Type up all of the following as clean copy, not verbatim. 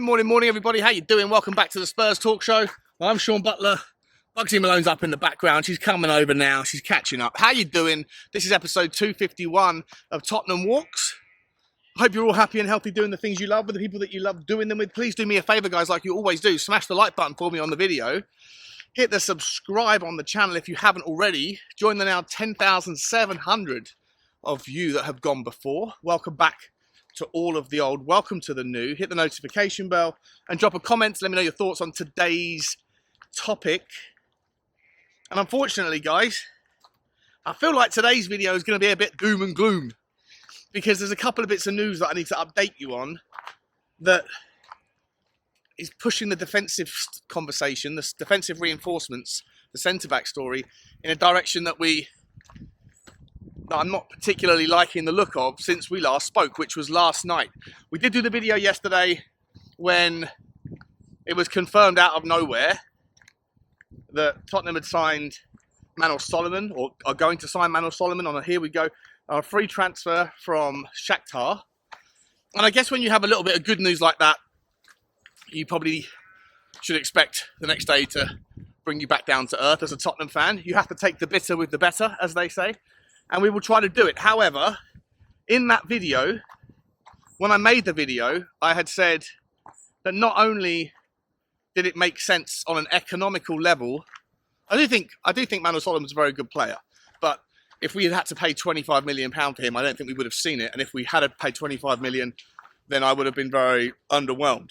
Morning, everybody. How you doing? Welcome back to the Spurs Talk Show. Well, I'm Sean Butler. Bugsy Malone's up in the background. She's coming over now. She's catching up. How you doing? This is episode 251 of Tottenham Walks. I hope you're all happy and healthy doing the things you love with the people that you love doing them with. Please do me a favour, guys, like you always do. Smash the like button for me on the video. Hit the subscribe on the channel if you haven't already. Join the now 10,700 of you that have gone before. Welcome back to all of the old, welcome to the new. Hit the notification bell and drop a comment to let me know your thoughts on today's topic. And unfortunately, guys, I feel like today's video is going to be a bit doom and gloom because there's a couple of bits of news that I need to update you on that is pushing the defensive conversation, the defensive reinforcements, the centre-back story in a direction that I'm not particularly liking the look of since we last spoke, which was last night. We did do the video yesterday when it was confirmed out of nowhere that Tottenham had signed Manuel Solomon, or are going to sign Manuel Solomon on a free transfer from Shakhtar. And I guess when you have a little bit of good news like that, you probably should expect the next day to bring you back down to earth as a Tottenham fan. You have to take the bitter with the better, as they say. And we will try to do it. However, in that video, when I made the video, I had said that not only did it make sense on an economical level, I do think Manuel Solomon's a very good player. But if we had to pay £25 million for him, I don't think we would have seen it. And if we had to pay £25 million, then I would have been very underwhelmed.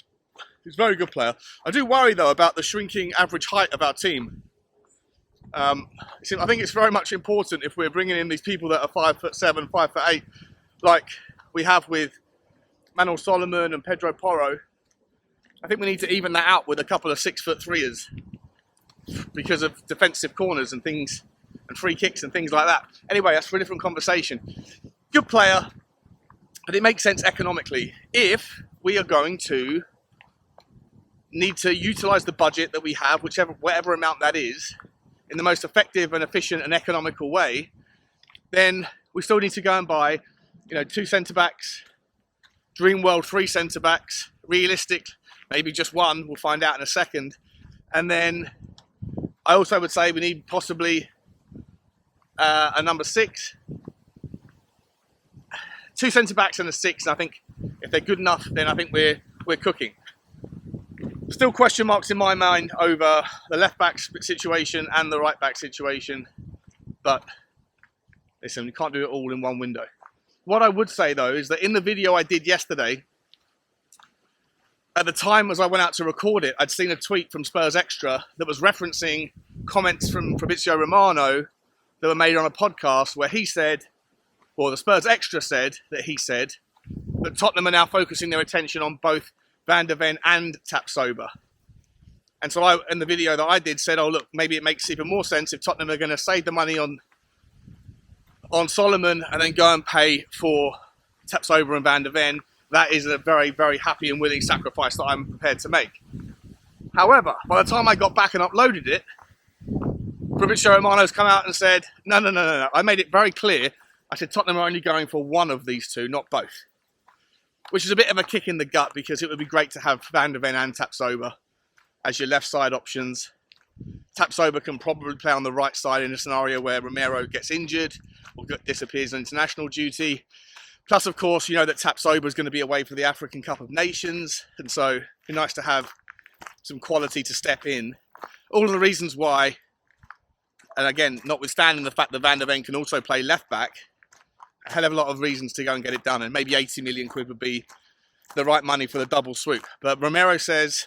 He's a very good player. I do worry, though, about the shrinking average height of our team. I think it's very much important if we're bringing in these people that are 5'7", 5'8", like we have with Manuel Solomon and Pedro Porro. I think we need to even that out with a couple of 6'3"ers because of defensive corners and things, and free kicks and things like that. Anyway, that's for a different conversation. Good player, but it makes sense economically if we are going to need to utilise the budget that we have, whatever amount that is, in the most effective and efficient and economical way. Then we still need to go and buy, 2 centre-backs, dream world 3 centre-backs, realistic, maybe just 1, we'll find out in a second. And then I also would say we need possibly a number 6, 2 centre-backs and a 6. And I think if they're good enough, then I think we're cooking. Still question marks in my mind over the left-back situation and the right-back situation. But listen, you can't do it all in one window. What I would say, though, is that in the video I did yesterday, at the time as I went out to record it, I'd seen a tweet from Spurs Extra that was referencing comments from Fabrizio Romano that were made on a podcast where he said, or the Spurs Extra said, that Tottenham are now focusing their attention on both Van der Ven and Tapsoba. And so in the video that I did said, oh look, maybe it makes even more sense if Tottenham are going to save the money on Solomon and then go and pay for Tapsoba and Van der Ven. That is a very, very happy and willing sacrifice that I'm prepared to make. However, by the time I got back and uploaded it, Fabrizio Romano's come out and said, no. I made it very clear. I said Tottenham are only going for one of these two, not both. Which is a bit of a kick in the gut because it would be great to have Van der Ven and Tapsoba as your left side options. Tapsoba can probably play on the right side in a scenario where Romero gets injured or disappears on international duty. Plus, of course, you know that Tapsoba is going to be away for the African Cup of Nations. And so it'd be nice to have some quality to step in. All of the reasons why, and again, notwithstanding the fact that Van der Ven can also play left back, a hell of a lot of reasons to go and get it done, and maybe 80 million quid would be the right money for the double swoop. But Romano says,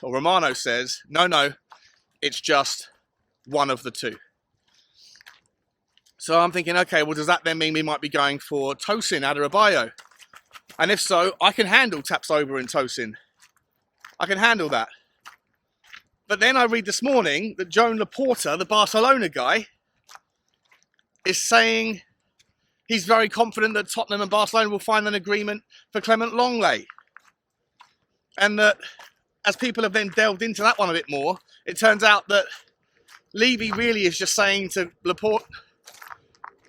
no, it's just one of the two. So I'm thinking, okay, well, does that then mean we might be going for Tosin Adarabioyo? And if so, I can handle Tapsoba and Tosin. I can handle that. But then I read this morning that Joan Laporta, the Barcelona guy, is saying he's very confident that Tottenham and Barcelona will find an agreement for Clement Lenglet. And that as people have then delved into that one a bit more, it turns out that Levy really is just saying to Laporta,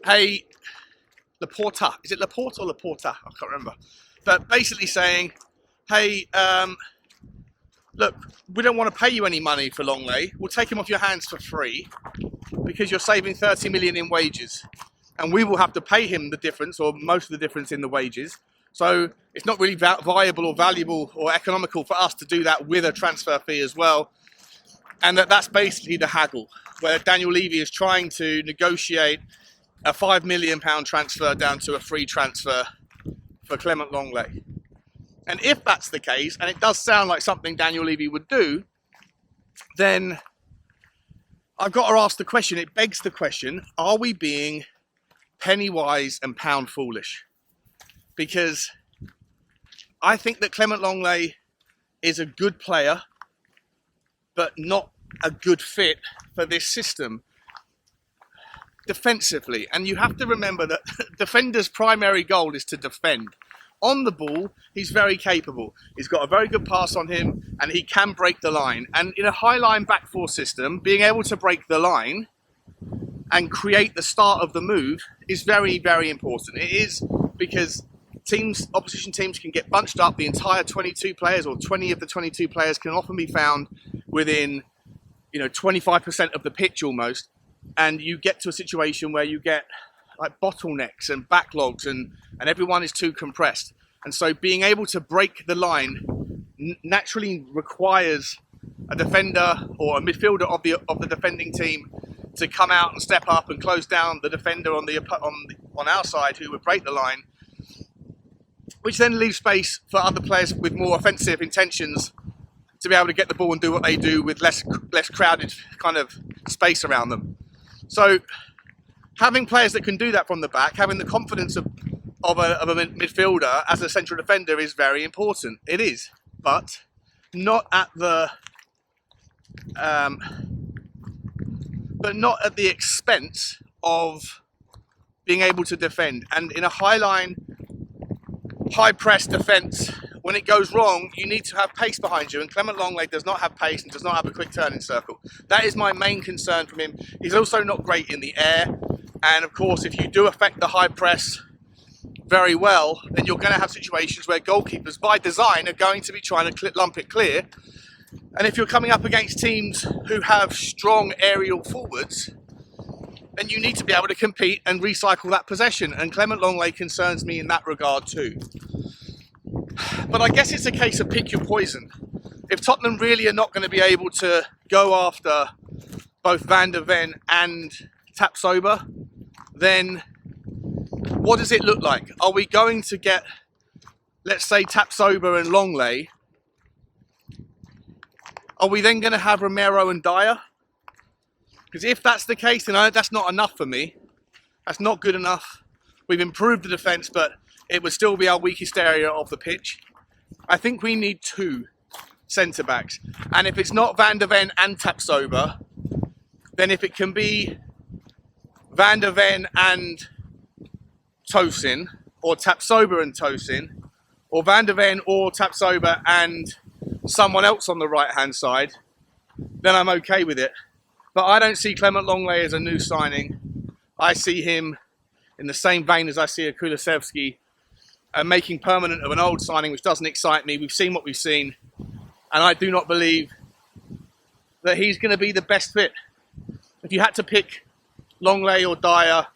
hey, Laporta, is it Laporta or Laporta? I can't remember. But basically saying, hey, look, we don't want to pay you any money for Lenglet. We'll take him off your hands for free because you're saving 30 million in wages. And we will have to pay him the difference, or most of the difference in the wages. So it's not really viable or valuable or economical for us to do that with a transfer fee as well. And that's basically the haggle, where Daniel Levy is trying to negotiate a £5 million transfer down to a free transfer for Clement Lenglet. And if that's the case, and it does sound like something Daniel Levy would do, then I've got to ask the question, it begs the question, are we being penny wise and pound foolish? Because I think that Clement Lenglet is a good player, but not a good fit for this system defensively. And you have to remember that defender's primary goal is to defend. On the ball, he's very capable. He's got a very good pass on him, and he can break the line. And in a high line back four system, being able to break the line and create the start of the move is very, very important. It is, because opposition teams can get bunched up. The entire 22 players, or 20 of the 22 players, can often be found within 25% of the pitch almost, and you get to a situation where you get like bottlenecks and backlogs, and everyone is too compressed. And so being able to break the line naturally requires a defender or a midfielder of the defending team to come out and step up and close down the defender on our side, who would break the line, which then leaves space for other players with more offensive intentions to be able to get the ball and do what they do with less crowded kind of space around them. So having players that can do that from the back, having the confidence of a midfielder as a central defender is very important. It is, but not at the expense of being able to defend. And in a high line, high press defence, when it goes wrong, you need to have pace behind you, and Clement Lenglet does not have pace and does not have a quick turning circle. That is my main concern from him. He's also not great in the air, and of course, if you do affect the high press very well, then you're going to have situations where goalkeepers, by design, are going to be trying to lump it clear. And if you're coming up against teams who have strong aerial forwards, then you need to be able to compete and recycle that possession. And Clement Lenglet concerns me in that regard too. But I guess it's a case of pick your poison. If Tottenham really are not going to be able to go after both Van der Ven and Tapsoba, then what does it look like? Are we going to get, let's say, Tapsoba and Lenglet? Are we then going to have Romero and Dyer? Because if that's the case, then that's not enough for me. That's not good enough. We've improved the defence, but it would still be our weakest area of the pitch. I think we need two centre-backs. And if it's not Van der Ven and Tapsoba, then if it can be Van der Ven and Tosin, or Tapsoba and Tosin, or Van der Ven or Tapsoba and someone else on the right-hand side, then I'm okay with it. But I don't see Clement Lenglet as a new signing. I see him in the same vein as I see a Kulusevski, making permanent of an old signing, which doesn't excite me. We've seen what we've seen, and I do not believe that he's going to be the best fit. If you had to pick Lenglet or Dyer,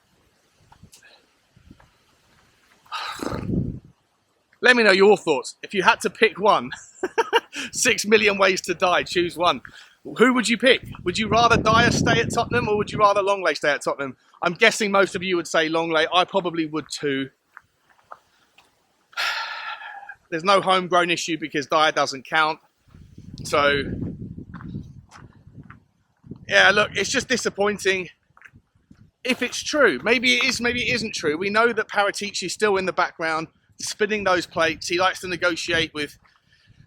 let me know your thoughts. If you had to pick one, 6 million ways to die, choose one. Who would you pick? Would you rather Dyer stay at Tottenham, or would you rather Lenglet stay at Tottenham? I'm guessing most of you would say Lenglet. I probably would too. There's no homegrown issue because Dyer doesn't count. So, yeah, look, it's just disappointing. If it's true, maybe it is, maybe it isn't true. We know that Paratici is still in the background, spinning those plates. He likes to negotiate with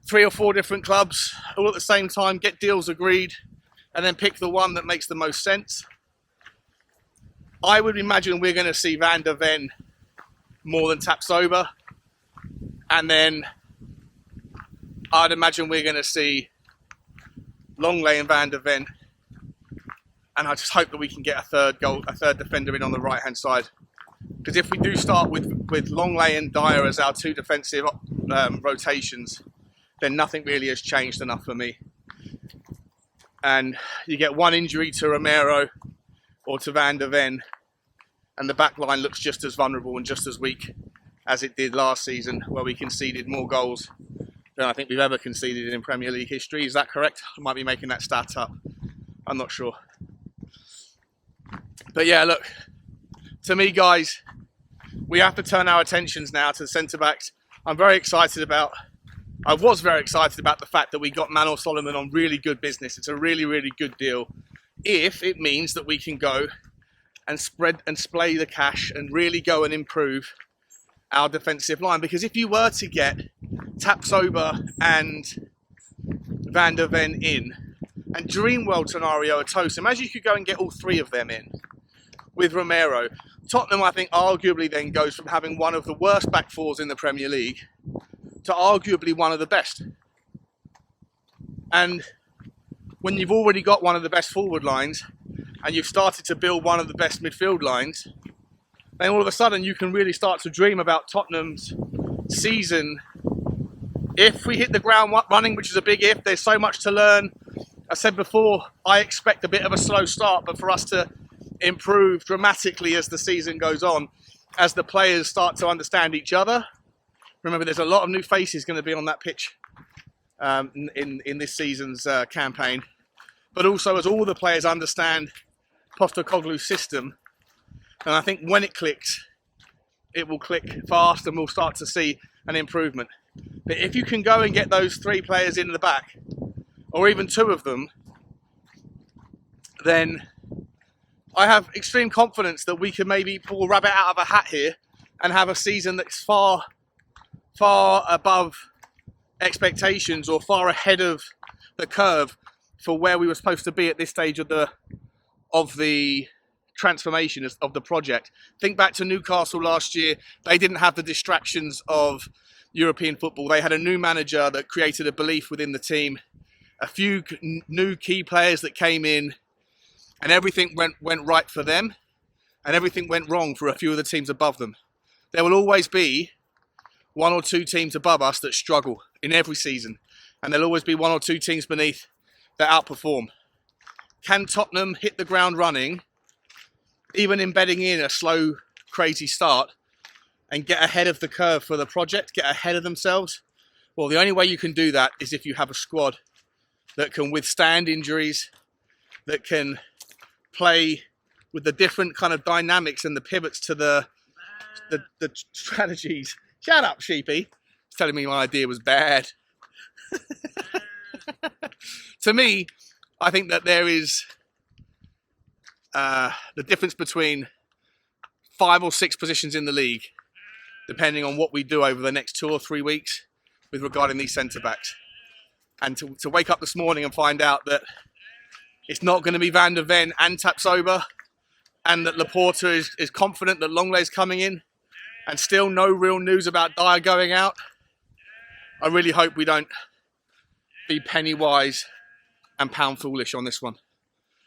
3 or 4 different clubs all at the same time, get deals agreed, and then pick the one that makes the most sense. I would imagine we're going to see Van der Ven more than Tapsoba. And then I'd imagine we're going to see Lenglet and Van der Ven. And I just hope that we can get a third defender in on the right-hand side. Because if we do start with Lenglet and Dyer as our 2 defensive rotations, then nothing really has changed enough for me. And you get one injury to Romero or to Van der Ven, and the back line looks just as vulnerable and just as weak as it did last season, where we conceded more goals than I think we've ever conceded in Premier League history. Is that correct? I might be making that stat up. I'm not sure. But yeah, look, to me, guys, we have to turn our attentions now to the centre-backs. I was very excited about the fact that we got Manor Solomon on really good business. It's a really, really good deal if it means that we can go and spread and splay the cash and really go and improve our defensive line. Because if you were to get Tapsoba and Van der Ven in, and dream world scenario a Tosin, imagine you could go and get all three of them in with Romero. Tottenham, I think, arguably then goes from having one of the worst back fours in the Premier League to arguably one of the best. And when you've already got one of the best forward lines and you've started to build one of the best midfield lines, then all of a sudden you can really start to dream about Tottenham's season. If we hit the ground running, which is a big if, there's so much to learn. I said before, I expect a bit of a slow start, but for us to improve dramatically as the season goes on, as the players start to understand each other. Remember, there's a lot of new faces going to be on that pitch in this season's campaign. But also as all the players understand Postecoglou's system, and I think when it clicks, it will click fast and we'll start to see an improvement. But if you can go and get those three players in the back, or even two of them, then I have extreme confidence that we can maybe pull a rabbit out of a hat here and have a season that's far, far above expectations or far ahead of the curve for where we were supposed to be at this stage of the transformation of the project. Think back to Newcastle last year. They didn't have the distractions of European football. They had a new manager that created a belief within the team, a few new key players that came in, and everything went right for them, and everything went wrong for a few of the teams above them. There will always be one or two teams above us that struggle in every season, and there'll always be one or two teams beneath that outperform. Can Tottenham hit the ground running, even embedding in a slow, crazy start, and get ahead of the curve for the project, get ahead of themselves? Well, the only way you can do that is if you have a squad that can withstand injuries, that can play with the different kind of dynamics and the pivots to the strategies. Shut up, sheepy. He's telling me my idea was bad. To me, I think that there is the difference between 5 or 6 positions in the league, depending on what we do over the next 2 or 3 weeks with regarding these centre-backs. And to wake up this morning and find out that it's not going to be Van der Ven and Tapsoba, and that Laporta is confident that Lenglet's coming in, and still no real news about Dyer going out, I really hope we don't be penny wise and pound foolish on this one.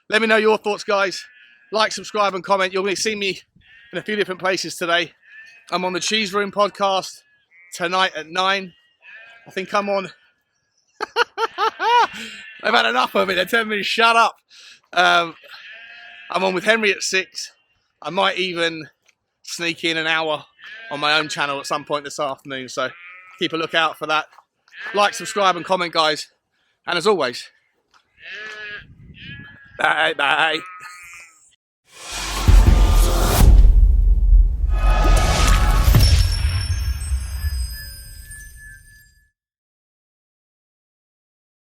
Let me know your thoughts, guys. Like, subscribe and comment. You're going to see me in a few different places today. I'm on the Cheese Room podcast tonight at 9. I think I'm on... I've had enough of it. They're telling me to shut up. I'm on with Henry at 6. I might even sneak in an hour on my own channel at some point this afternoon. So keep a lookout for that. Like, subscribe and comment, guys. And as always, bye.